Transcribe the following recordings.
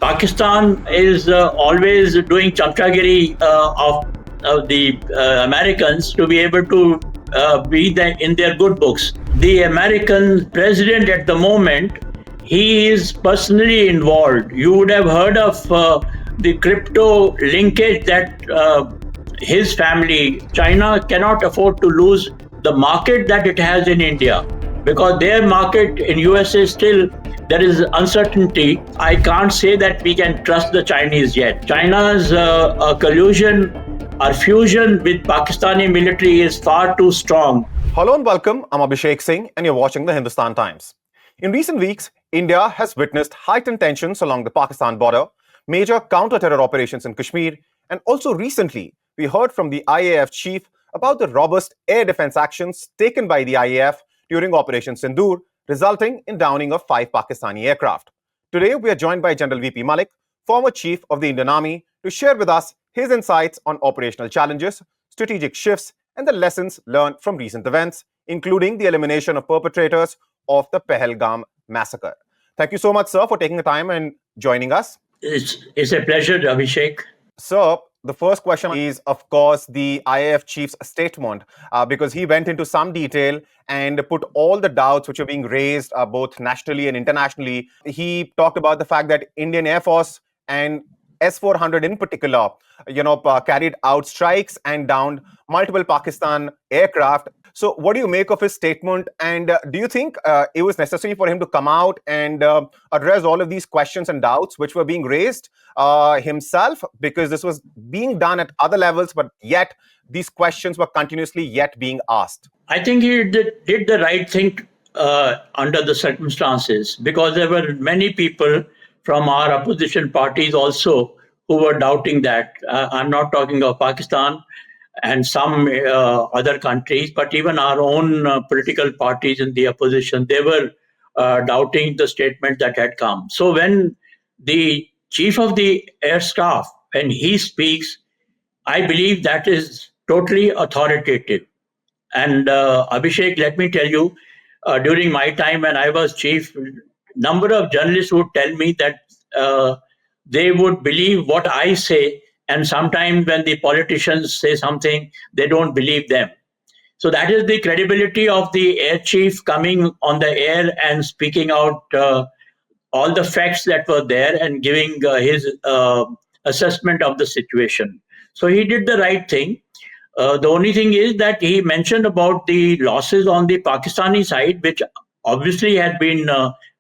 Pakistan is always doing chamchagiri of the Americans to be able to in their good books. The American president at the moment, he is personally involved. You would have heard of the crypto linkage that his family, China, cannot afford to lose the market that it has in India, because their market in USA still there is uncertainty. I can't say that we can trust the Chinese yet. China's collusion or fusion with Pakistani military is far too strong. Hello and welcome. I'm Abhishek Singh and you're watching the Hindustan Times. In recent weeks, India has witnessed heightened tensions along the Pakistan border, major counter-terror operations in Kashmir, and also recently, we heard from the IAF chief about the robust air defense actions taken by the IAF during Operation Sindoor, resulting in downing of 5 Pakistani aircraft. Today, we are joined by General VP Malik, former chief of the Indian Army, to share with us his insights on operational challenges, strategic shifts, and the lessons learned from recent events, including the elimination of perpetrators of the Pahalgam massacre. Thank you so much, sir, for taking the time and joining us. It's a pleasure, Abhishek. Sir, the first question is, of course, the IAF chief's statement, because he went into some detail and put all the doubts which are being raised both nationally and internationally. He talked about the fact that Indian Air Force and S-400 in particular, carried out strikes and downed multiple Pakistan aircraft. So what do you make of his statement? And do you think it was necessary for him to come out and address all of these questions and doubts which were being raised himself? Because this was being done at other levels, but yet these questions were continuously yet being asked. I think he did the right thing under the circumstances, because there were many people from our opposition parties also who were doubting that. I'm not talking of Pakistan and some other countries, but even our own political parties in the opposition, they were doubting the statement that had come. So when the chief of the air staff, when he speaks, I believe that is totally authoritative. And Abhishek, let me tell you, during my time when I was chief, number of journalists would tell me that they would believe what I say, and sometimes when the politicians say something, they don't believe them. So that is the credibility of the air chief coming on the air and speaking out all the facts that were there and giving his assessment of the situation. So he did the right thing. The only thing is that he mentioned about the losses on the Pakistani side, which obviously had been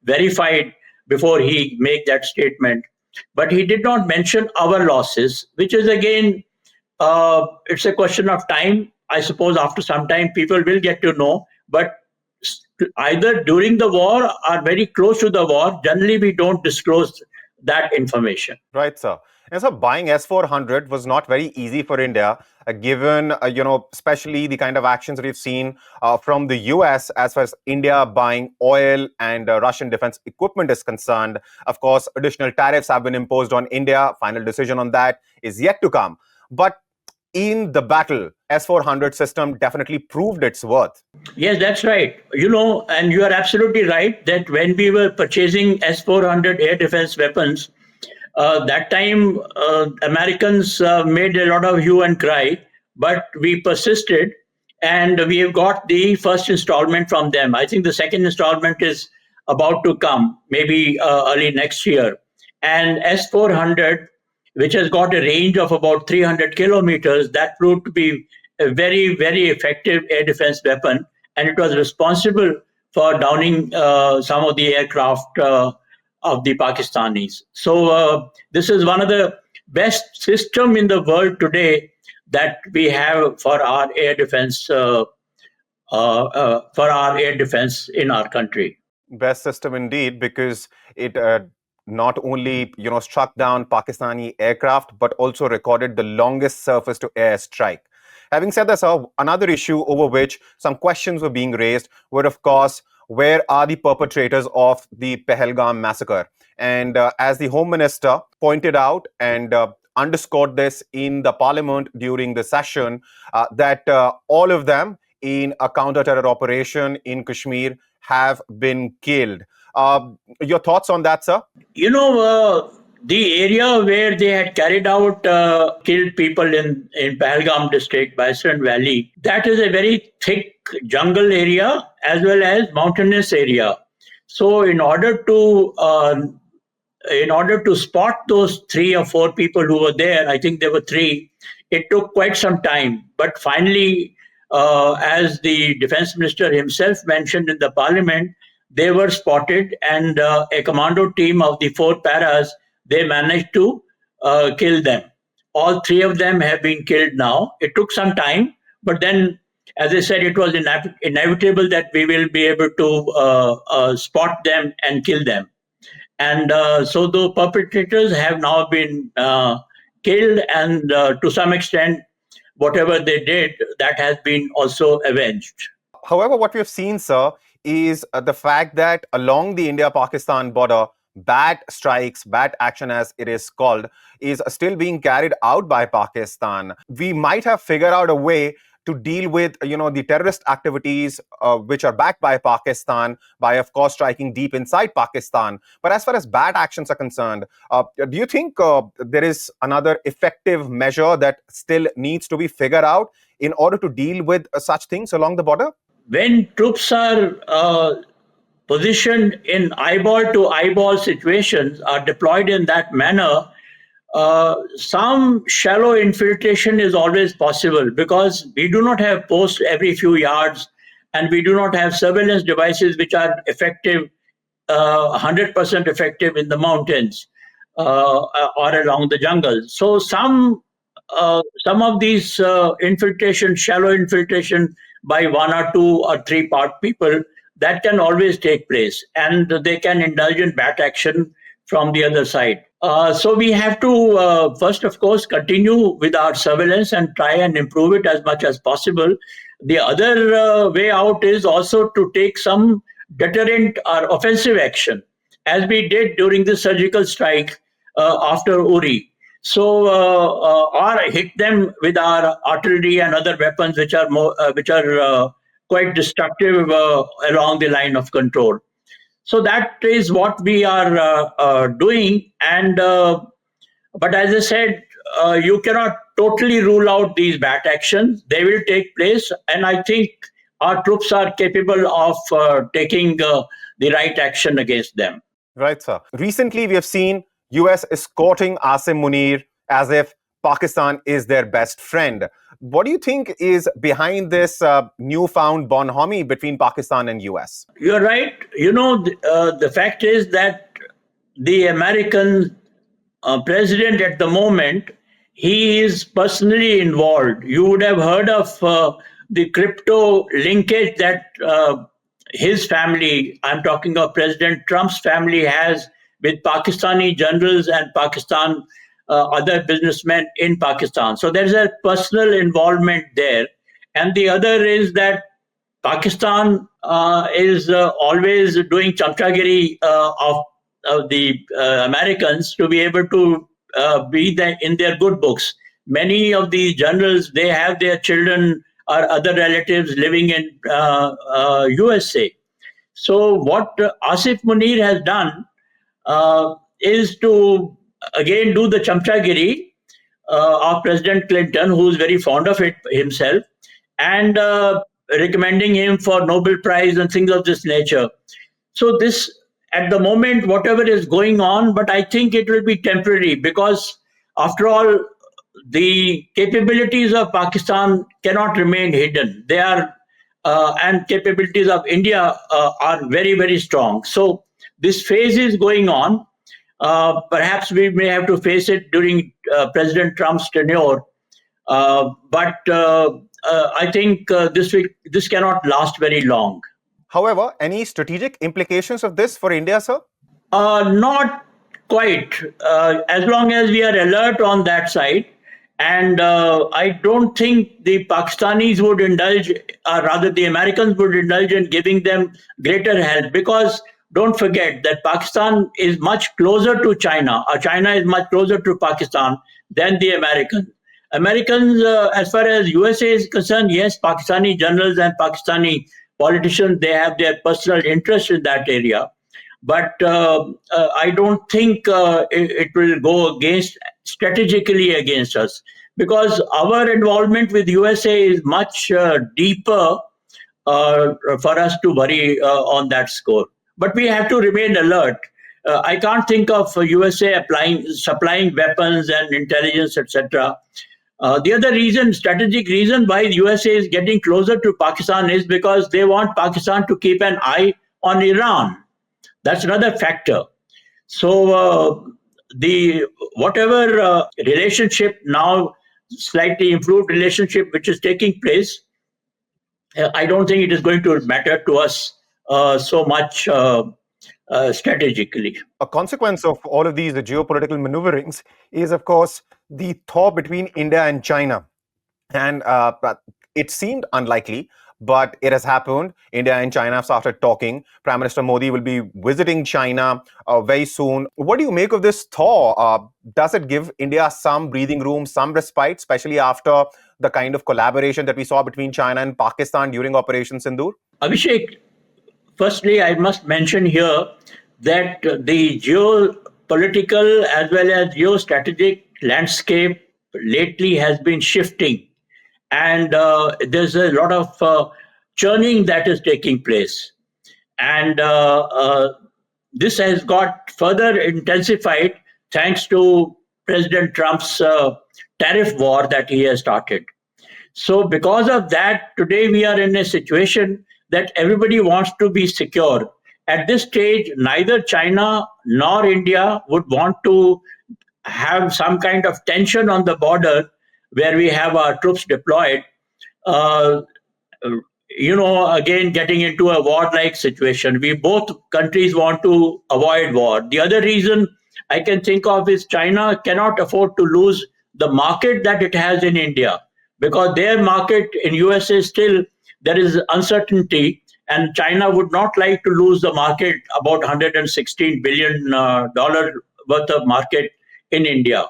verified before he made that statement. But he did not mention our losses, which is again, it's a question of time. I suppose after some time people will get to know. But either during the war or very close to the war, generally we don't disclose that information. Right, sir. And so buying S-400 was not very easy for India, given, especially the kind of actions that we've seen from the US as far as India buying oil and Russian defense equipment is concerned. Of course, additional tariffs have been imposed on India. Final decision on that is yet to come. But in the battle, S-400 system definitely proved its worth. Yes, that's right. And you are absolutely right that when we were purchasing S-400 air defense weapons, that time Americans made a lot of hue and cry, but we persisted and we have got the first installment from them. I think the second installment is about to come, maybe early next year. And S-400, which has got a range of about 300 kilometers, that proved to be a very, very effective air defense weapon. And it was responsible for downing some of the aircraft of the Pakistanis. So this is one of the best system in the world today that we have for our air defense, in our country. Best system indeed, because it not only struck down Pakistani aircraft, but also recorded the longest surface-to-air strike. Having said that, sir, another issue over which some questions were being raised were, of course, where are the perpetrators of the Pahalgam massacre? And as the Home Minister pointed out and underscored this in the Parliament during the session, that all of them in a counter-terror operation in Kashmir have been killed. Your thoughts on that, sir? the area where they had carried out killed people in Pahalgam district, Bison Valley, that is a very thick jungle area as well as mountainous area. So in order to spot those 3 or 4 people who were there, I think there were three, it took quite some time. But finally, as the defense minister himself mentioned in the parliament, they were spotted, and a commando team of the 4 paras, they managed to kill them. All 3 of them have been killed now. It took some time, but then, as I said, it was inevitable that we will be able to spot them and kill them. And so the perpetrators have now been killed, and to some extent, whatever they did, that has been also avenged. However, what we have seen, sir, is the fact that along the India-Pakistan border, bad strikes, bad action as it is called, is still being carried out by Pakistan. We might have figured out a way to deal with, the terrorist activities which are backed by Pakistan by, of course, striking deep inside Pakistan. But as far as bad actions are concerned, do you think there is another effective measure that still needs to be figured out in order to deal with such things along the border? When troops are positioned in eyeball to eyeball situations, are deployed in that manner, some shallow infiltration is always possible because we do not have posts every few yards, and we do not have surveillance devices which are effective, 100% effective in the mountains or along the jungle. So some of these infiltration, shallow infiltration by 1 or 2 or 3 people, that can always take place, and they can indulge in bat action from the other side. So we have to first, of course, continue with our surveillance and try and improve it as much as possible. The other way out is also to take some deterrent or offensive action, as we did during the surgical strike after Uri. So, or hit them with our artillery and other weapons, which are quite destructive along the line of control. So that is what we are doing. And but as I said, you cannot totally rule out these bat actions. They will take place, and I think our troops are capable of taking the right action against them. Right, sir. Recently, we have seen US escorting Asim Munir as if Pakistan is their best friend. What do you think is behind this newfound bonhomie between Pakistan and US? You're right. The fact is that the American president at the moment, he is personally involved. You would have heard of the crypto linkage that his family, I'm talking of President Trump's family, has with Pakistani generals and Pakistan other businessmen in Pakistan. So there's a personal involvement there. And the other is that Pakistan is always doing chamchagiri of the Americans to be able to be in their good books. Many of the generals, they have their children or other relatives living in USA. So what Asif Munir has done is to again do the chamchagiri of President Clinton, who is very fond of it himself, and recommending him for Nobel Prize and things of this nature. So this, at the moment, whatever is going on, but I think it will be temporary because, after all, the capabilities of Pakistan cannot remain hidden. They are, and capabilities of India are very, very strong. So this phase is going on. Perhaps we may have to face it during President Trump's tenure, but I think this cannot last very long. However, any strategic implications of this for India, sir? Not quite. As long as we are alert on that side, and I don't think the Pakistanis would indulge, or rather the Americans would indulge in giving them greater help, because don't forget that Pakistan is much closer to China, or China is much closer to Pakistan than the Americans. Americans, as far as USA is concerned, yes, Pakistani generals and Pakistani politicians, they have their personal interest in that area. but I don't think it will go against strategically against us, because our involvement with USA is much deeper for us to worry on that score. But we have to remain alert. I can't think of USA supplying weapons and intelligence, etc. The other reason, strategic reason why the USA is getting closer to Pakistan is because they want Pakistan to keep an eye on Iran. That's another factor. So the whatever relationship now, slightly improved relationship which is taking place, I don't think it is going to matter to us so much strategically. A consequence of all of these geopolitical maneuverings is, of course, the thaw between India and China. And it seemed unlikely, but it has happened. India and China have started talking. Prime Minister Modi will be visiting China very soon. What do you make of this thaw? Does it give India some breathing room, some respite, especially after the kind of collaboration that we saw between China and Pakistan during Operation Sindoor? Abhishek, firstly, I must mention here that the geopolitical as well as geostrategic landscape lately has been shifting, and there's a lot of churning that is taking place. And this has got further intensified thanks to President Trump's tariff war that he has started. So, because of that, today we are in a situation that everybody wants to be secure. At this stage, neither China nor India would want to have some kind of tension on the border where we have our troops deployed. Uh, again, getting into a war-like situation. We both countries want to avoid war. The other reason I can think of is China cannot afford to lose the market that it has in India, because their market in USA still there is uncertainty, and China would not like to lose the market, about 116 billion dollar worth of market in India.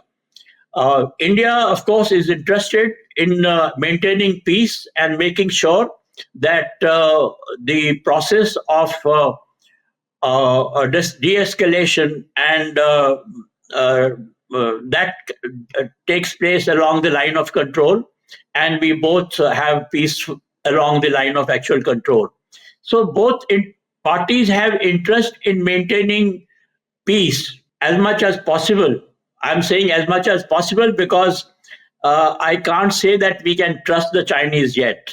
India, of course, is interested in maintaining peace and making sure that the process of de-escalation and uh, that takes place along the line of control, and we both have peace along the line of actual control. So parties have interest in maintaining peace as much as possible. I'm saying as much as possible because I can't say that we can trust the Chinese yet.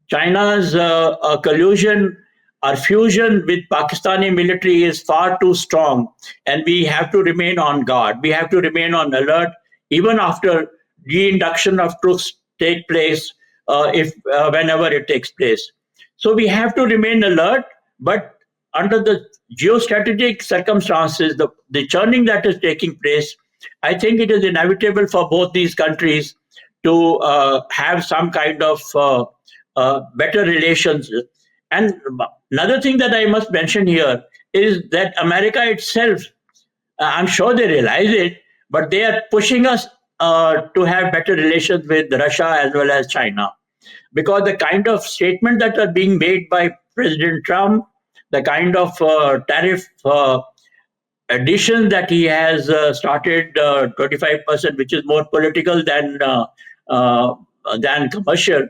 China's collusion or fusion with Pakistani military is far too strong, and we have to remain on guard. We have to remain on alert even after reinduction of troops take place, if whenever it takes place. So we have to remain alert, but under the geostrategic circumstances, the churning that is taking place, I think it is inevitable for both these countries to have some kind of better relations. And another thing that I must mention here is that America itself, I'm sure they realize it, but they are pushing us to have better relations with Russia as well as China, because the kind of statement that are being made by President Trump, the kind of tariff addition that he has started, 25%, which is more political than commercial.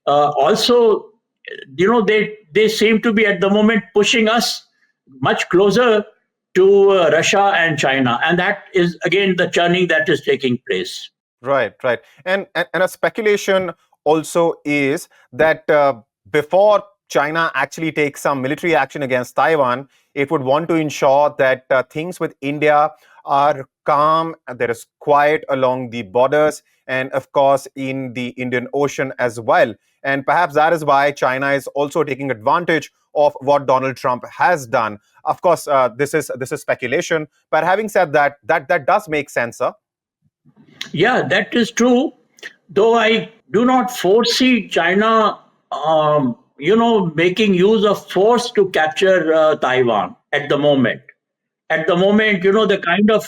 Also, they seem to be at the moment pushing us much closer to Russia and China, and that is again the churning that is taking place. Right, right. And a speculation also is that before China actually takes some military action against Taiwan, it would want to ensure that things with India are calm, there is quiet along the borders, and of course in the Indian Ocean as well. And perhaps that is why China is also taking advantage of what Donald Trump has done. Of course, this is speculation, but having said that, that does make sense, sir. Yeah, that is true. Though I do not foresee China, making use of force to capture Taiwan at the moment. At the moment, the kind of,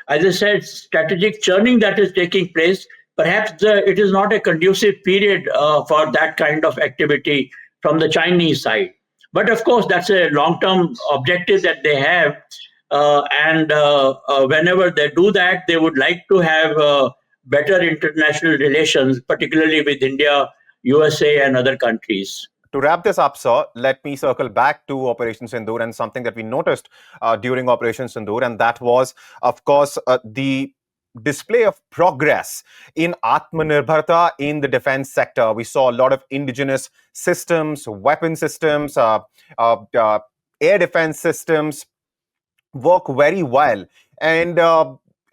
as I said, strategic churning that is taking place, perhaps it is not a conducive period for that kind of activity from the Chinese side. But of course, that's a long-term objective that they have, and whenever they do that, they would like to have better international relations, particularly with India, USA, and other countries. To wrap this up, sir, let me circle back to Operation Sindoor and something that we noticed during Operation Sindoor, and that was, of course, the display of progress in Atmanirbharta in the defense sector. We saw a lot of indigenous systems, weapon systems, air defense systems work very well. And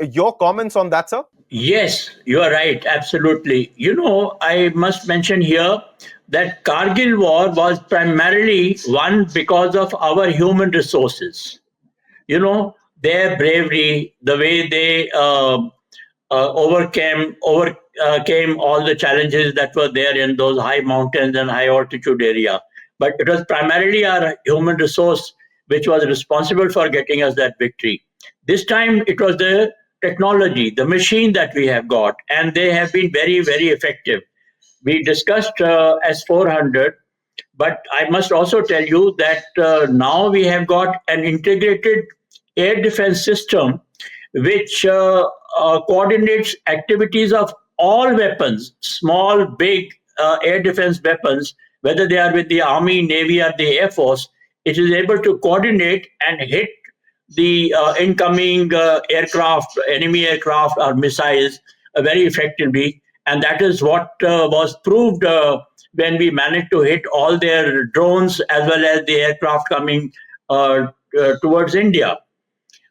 your comments on that, sir? Yes, you are right. Absolutely. I must mention here that Kargil war was primarily won because of our human resources. Their bravery, the way they overcame all the challenges that were there in those high mountains and high altitude area. But it was primarily our human resource which was responsible for getting us that victory. This time it was the technology, the machine that we have got, and they have been very, very effective. We discussed S-400, but I must also tell you that now we have got an integrated air defense system which coordinates activities of all weapons, small, big air defense weapons, whether they are with the Army, Navy, or the Air Force. It is able to coordinate and hit the incoming aircraft, enemy aircraft, or missiles very effectively. And that is what was proved when we managed to hit all their drones as well as the aircraft coming towards India.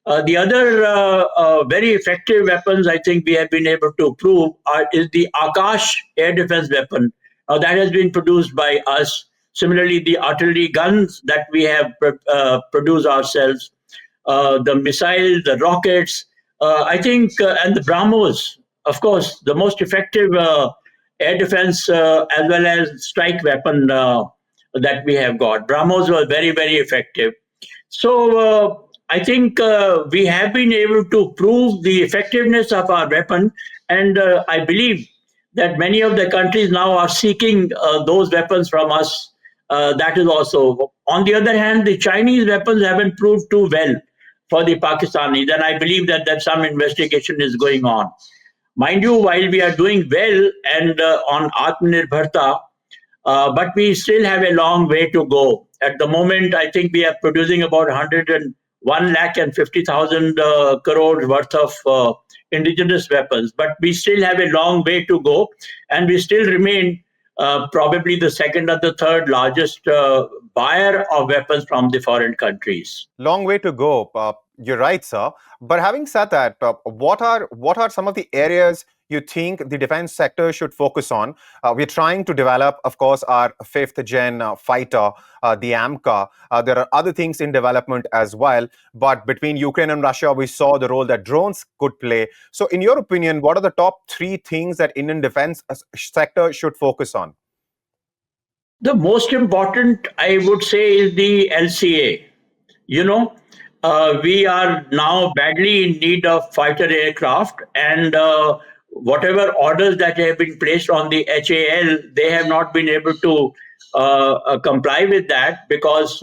The other very effective weapons I think we have been able to prove is the Akash air defense weapon. That has been produced by us. Similarly, the artillery guns that we have produced ourselves, the missiles, the rockets, I think, and the BrahMos, of course, the most effective air defense as well as strike weapon that we have got. BrahMos were very, very effective. So I think we have been able to prove the effectiveness of our weapon, and I believe that many of the countries now are seeking those weapons from us. That is also. On the other hand, the Chinese weapons haven't proved too well for the Pakistanis, and I believe that some investigation is going on. Mind you, while we are doing well and on Atmanirbharta, but we still have a long way to go. At the moment, I think we are producing about 101 lakh and 50,000 crores worth of indigenous weapons, but we still have a long way to go, and we still remain probably the second or the third largest buyer of weapons from the foreign countries. Long way to go. You're right, sir. But having said that, what are some of the areas you think the defense sector should focus on? We're trying to develop, of course, our fifth gen fighter, the AMCA. There are other things in development as well. But between Ukraine and Russia, we saw the role that drones could play. So, in your opinion, what are the top three things that Indian defense sector should focus on? The most important, I would say, is the LCA. You know, we are now badly in need of fighter aircraft, and whatever orders that have been placed on the HAL, they have not been able to comply with that because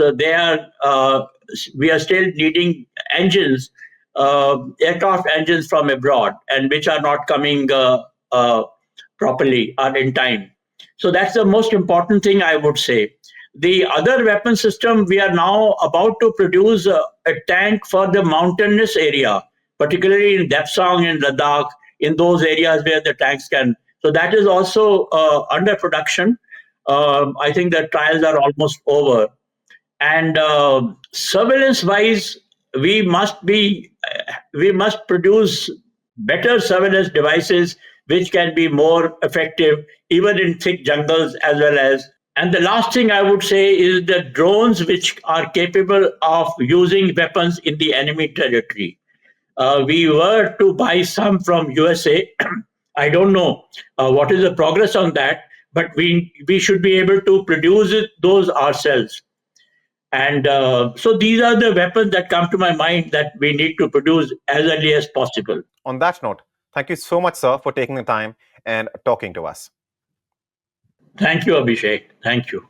we are still needing engines, aircraft engines from abroad, and which are not coming properly or in time. So that's the most important thing I would say. The other weapon system, we are now about to produce a tank for the mountainous area, particularly in Depsang and Ladakh, in those areas where the tanks can. So that is also under production. I think the trials are almost over. And surveillance-wise, we must be we must produce better surveillance devices which can be more effective even in thick jungles as well as. And the last thing I would say is the drones which are capable of using weapons in the enemy territory. We were to buy some from USA. I don't know what is the progress on that, but we should be able to produce those ourselves. And so these are the weapons that come to my mind that we need to produce as early as possible. On that note, thank you so much, sir, for taking the time and talking to us. Thank you, Abhishek. Thank you.